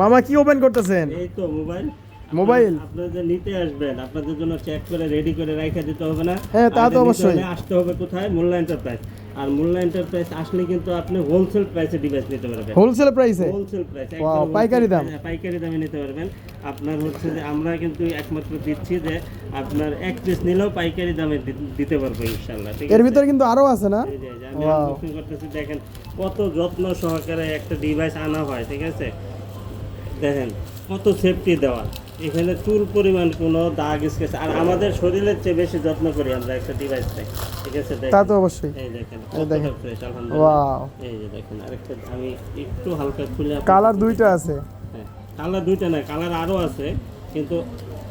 মামা কি ওপেন করতেছেন? এই তো মোবাইল মোবাইল আপনাদের নিতে আসবেন, আপনাদের জন্য চেক করে রেডি করে রাখা দিতে হবে না। হ্যাঁ, তা তো আগে নিতে অবশ্যই। হলে আসতে হবে কোথায়? মোল্লা এন্টারপ্রাইজ। আর মোল্লা এন্টারপ্রাইজ আসলে কিন্তু আপনি হোলসেল প্রাইসে ডিভাইস নিতে পারবেন। হোলসেল প্রাইসে? হোলসেল প্রাইস, ওয়াও, পাইকারি দাম। পাইকারি দামে নিতে পারবেন। আপনার হচ্ছে যে আমরা কিন্তু একমাত্র দিচ্ছি যে আপনার এক পিস নিলেও পাইকারি দামে দিতে পারবো ইনশাআল্লাহ। ঠিক আছে, এর ভিতরে কিন্তু আরো আছে না? এই যে আমি আনবক্সিং করতেছি, দেখেন কত যত্ন সহকারে একটা ডিভাইস আনা হয়। ঠিক আছে, দেখেন কত সেফটি দেওয়া, এখানে চুল পরিমাণ কোনো দাগ স্কেচ, আর আমাদের শরীরের চেয়ে বেশি যত্ন করি আমরা একটা ডিভাইসে। ঠিক আছে, তা তো অবশ্যই। এই দেখেন দেখেন। কতটা ফ্রেশ, আলহামদুলিল্লাহ। ওয়াও, এই যে দেখেন আরেকটা আমি একটু হালকা খুলে কালার দুইটা আছে। হ্যাঁ, কালার দুইটা না, কালার আরও আছে, কিন্তু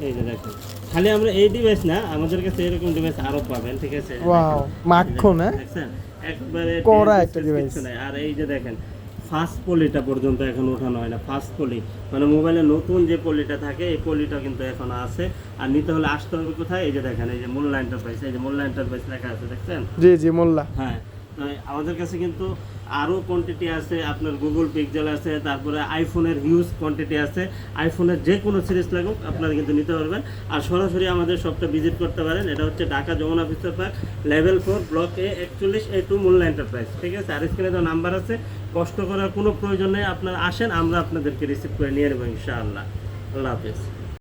এই যে দেখেন খালি আমরা এই ডিভাইস না, আমাদের কাছে এরকম ডিভাইস আরও পাবেন। ঠিক আছে, ওয়াও, মাখন, হ্যাঁ দেখছেন একবারে কড়া একটা একটা ডিভাইস। কিছু নাই। আর এই যে দেখেন ফার্স্ট পলিটা পর্যন্ত এখন ওঠানো হয় না, ফার্স্ট পলি মানে মোবাইলে নতুন যে পলিটা থাকে এই পলিটা কিন্তু এখন আছে। আর নিতে হলে আসতে হবে কোথায়? এই যে দেখেন, এই যে মোল্লা এন্টারপ্রাইজ, এই যে মোল্লা এন্টারপ্রাইজ লেখা আছে, দেখছেন? জি জি, মোল্লা। হ্যাঁ, তো আমাদের কাছে কিন্তু আরও কোয়ান্টিটি আছে, আপনার গুগল পিক্সেল আছে, তারপরে আইফোনের হিউজ কোয়ান্টিটি আছে। আইফোনের যে কোনো সিরিজ লাগুক আপনারা কিন্তু নিতে পারবেন। আর সরাসরি আমাদের শপটা ভিজিট করতে পারেন। এটা হচ্ছে Dhaka Jamuna feature park, level 4, block A 41A2, Molla enterprise. ঠিক আছে, আর স্ক্রিনে তো নাম্বার আছে, কষ্ট করার কোনো প্রয়োজন নেই। আপনারা আসেন, আমরা আপনাদেরকে রিসিভ করে নিয়ে নেবো ইনশাআল্লাহ। আল্লাহ হাফেজ।